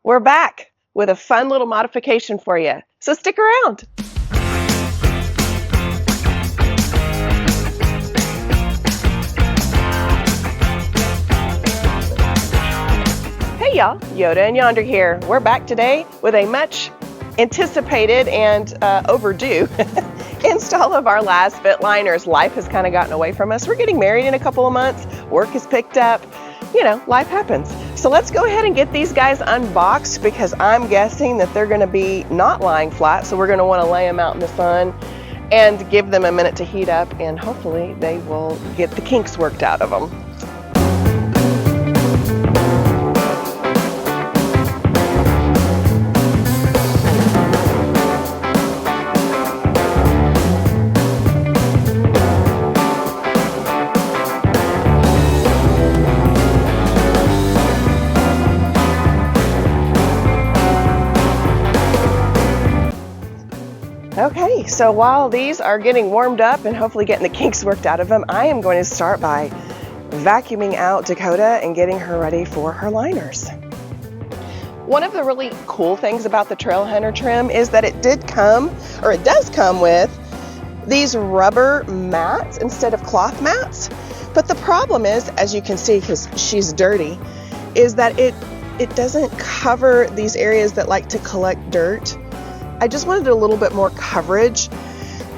We're back with a fun little modification for you, so stick around. Hey y'all, Yota and Yonder here. We're back today with a much anticipated and overdue install of our Lasfit Liners. Life has kind of gotten away from us. We're getting married in a couple of months. Work has picked up. You know, life happens. So let's go ahead and get these guys unboxed because I'm guessing that they're going to be not lying flat. So we're going to want to lay them out in the sun and give them a minute to heat up, and hopefully they will get the kinks worked out of them. Okay, so while these are getting warmed up and hopefully getting the kinks worked out of them, I am going to start by vacuuming out Dakota and getting her ready for her liners. One of the really cool things about the Trail Hunter trim is that it does come with these rubber mats instead of cloth mats. But the problem is, as you can see, because she's dirty, is that it doesn't cover these areas that like to collect dirt. I just wanted a little bit more coverage,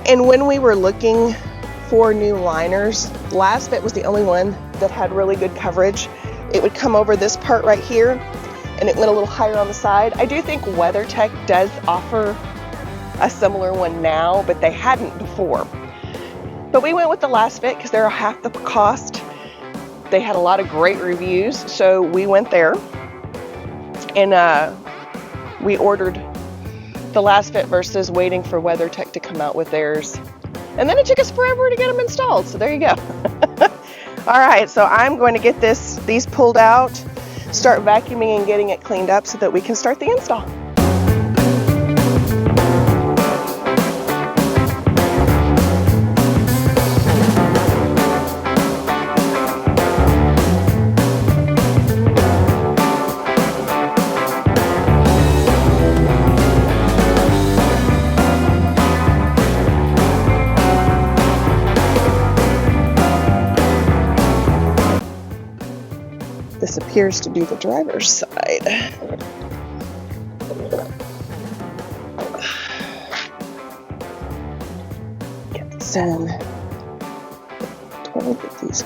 and when we were looking for new liners, Lasfit was the only one that had really good coverage. It would come over this part right here, and it went a little higher on the side. I do think WeatherTech does offer a similar one now, but they hadn't before. But we went with the Lasfit because they're half the cost. They had a lot of great reviews, so we went there, and we ordered the Lasfit versus waiting for WeatherTech to come out with theirs. And then it took us forever to get them installed, so there you go. All right, so I'm going to get these pulled out, start vacuuming and getting it cleaned up so that we can start the install. This appears to be the driver's side. Get this in. Totally get these.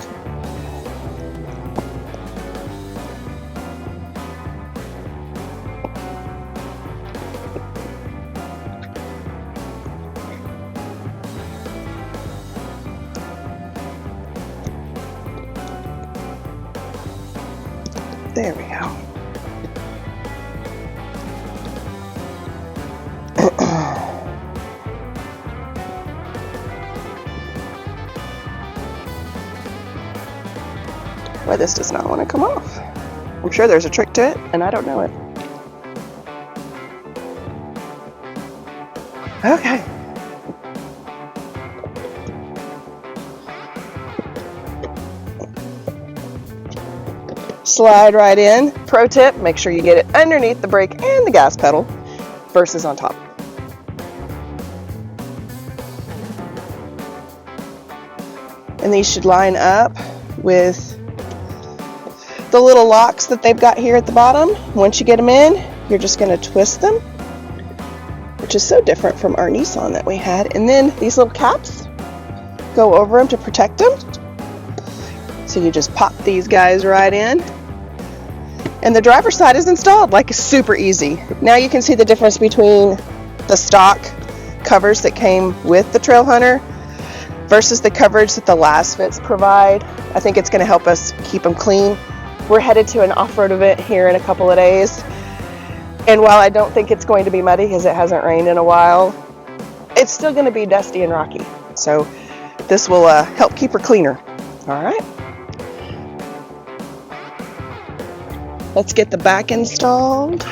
There we go. Boy, this does not want to come off. I'm sure there's a trick to it, and I don't know it. Okay. Slide right in. Pro tip, make sure you get it underneath the brake and the gas pedal versus on top. And these should line up with the little locks that they've got here at the bottom. Once you get them in, you're just going to twist them, which is so different from our Nissan that we had. And then these little caps go over them to protect them. So you just pop these guys right in. And the driver's side is installed, like it's super easy. Now you can see the difference between the stock covers that came with the Trail Hunter versus the coverage that the Lasfits provide. I think it's going to help us keep them clean. We're headed to an off-road event here in a couple of days. And while I don't think it's going to be muddy because it hasn't rained in a while, it's still going to be dusty and rocky. So this will help keep her cleaner. All right. Let's get the back installed.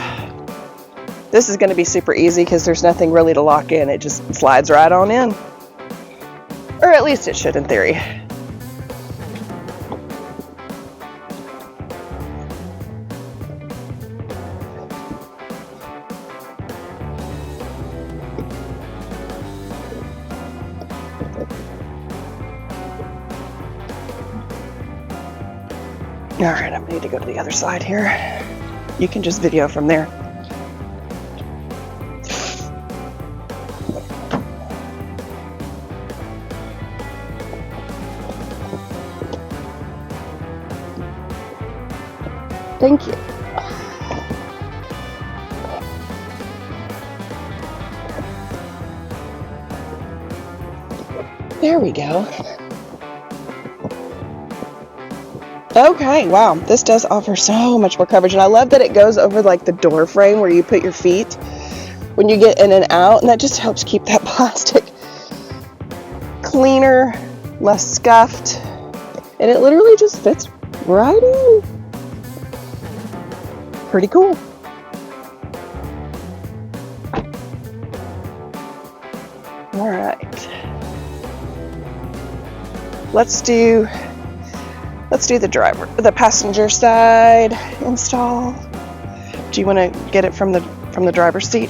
This is going to be super easy because there's nothing really to lock in. It just slides right on in. Or at least it should in theory. All right, I'm going to go to the other side here. You can just video from there. Thank you. There we go. Okay, wow, this does offer so much more coverage, and I love that it goes over like the door frame where you put your feet when you get in and out, and that just helps keep that plastic cleaner, less scuffed, and it literally just fits right in. Pretty cool. All right, let's do the passenger side install. Do you want to get it from the driver's seat?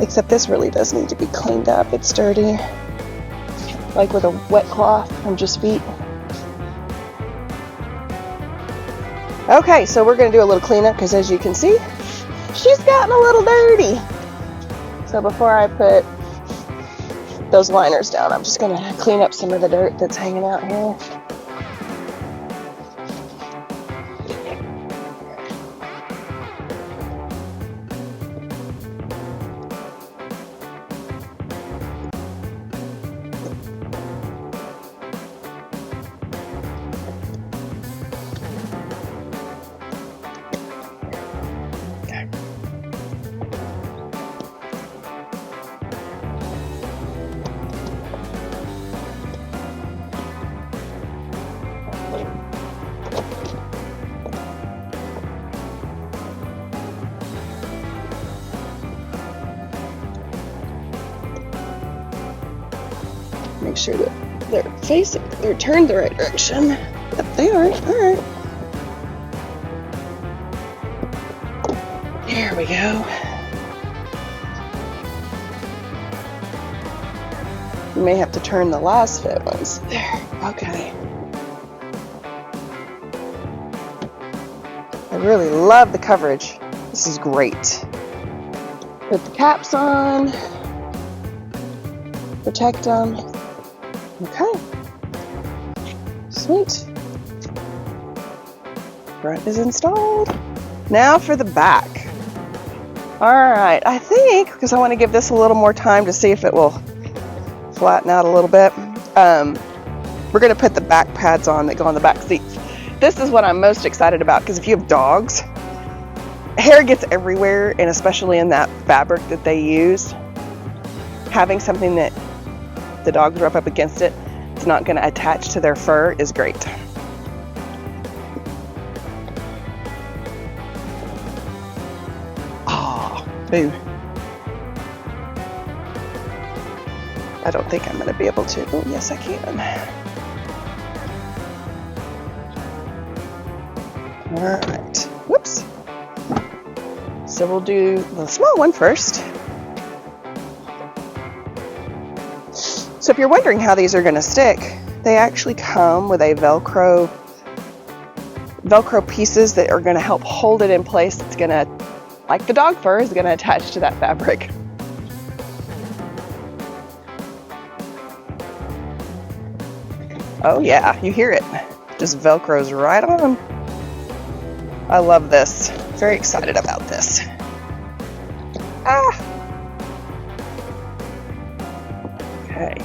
Except this really does need to be cleaned up. It's dirty, like with a wet cloth from just feet. Okay, so we're going to do a little cleanup because, as you can see, she's gotten a little dirty. So before I put those liners down, I'm just going to clean up some of the dirt that's hanging out here. Make sure that they're turned the right direction. Yep, they are. All right. There we go. You may have to turn the Lasfit ones. There. Okay. I really love the coverage. This is great. Put the caps on. Protect them. Okay. Sweet. Front is installed. Now for the back. All right, I think, because I want to give this a little more time to see if it will flatten out a little bit, we're going to put the back pads on that go on the back seats. This is what I'm most excited about, because if you have dogs, hair gets everywhere, and especially in that fabric that they use, having something that the dogs rub up against it's not going to attach to their fur is great. Oh, boo. I don't think I'm going to be able to. Oh, yes, I can. All right. Whoops. So we'll do the small one first. So if you're wondering how these are going to stick, they actually come with a Velcro pieces that are going to help hold it in place. It's going to, like the dog fur, is going to attach to that fabric. Oh yeah, you hear it. Just Velcros right on. I love this. Very excited about this. Okay.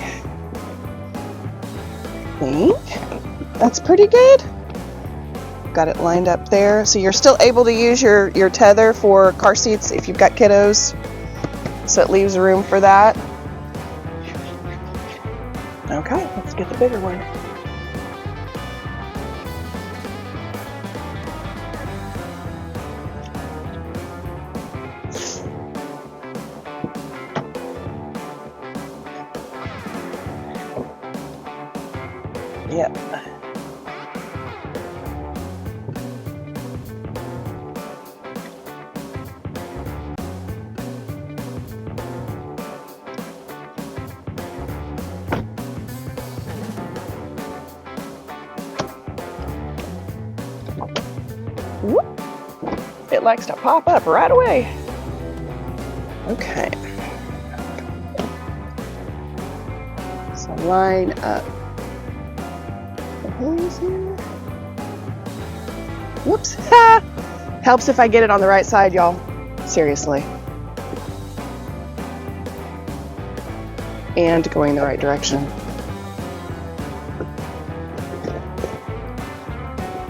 I think that's pretty good. Got it lined up there. So you're still able to use your tether for car seats if you've got kiddos. So it leaves room for that. Okay, let's get the bigger one. Yep. Whoop. It likes to pop up right away. Okay. So line up the holes here. Whoops. Helps if I get it on the right side, y'all. Seriously. And going the right direction.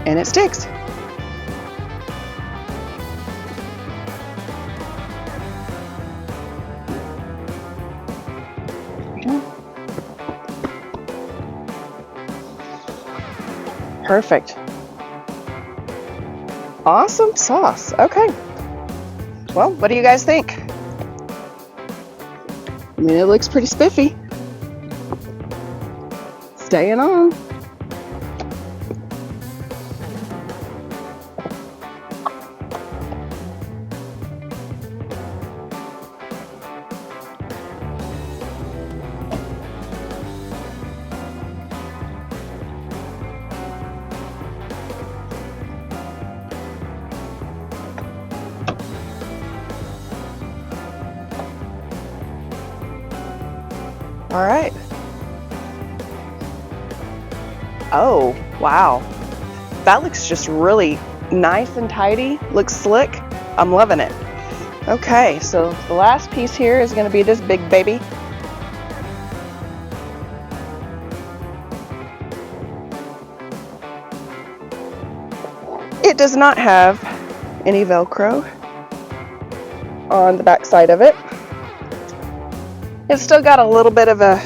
And it sticks. Perfect. Awesome sauce. Okay. Well, what do you guys think? I mean, it looks pretty spiffy. Staying on. All right. Oh, wow. That looks just really nice and tidy. Looks slick. I'm loving it. Okay, so the last piece here is going to be this big baby. It does not have any Velcro on the back side of it. It's still got a little bit of a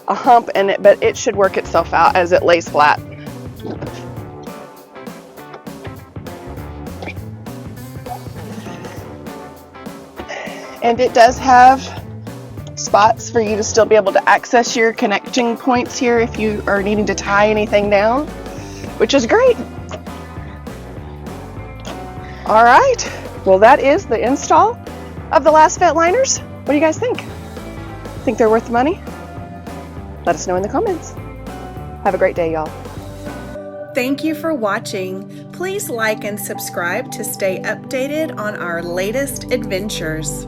hump in it, but it should work itself out as it lays flat. And it does have spots for you to still be able to access your connecting points here if you are needing to tie anything down, which is great. All right, well, that is the install of the Lasfit liners. What do you guys think? Think they're worth the money? Let us know in the comments. Have a great day, y'all. Thank you for watching. Please like and subscribe to stay updated on our latest adventures.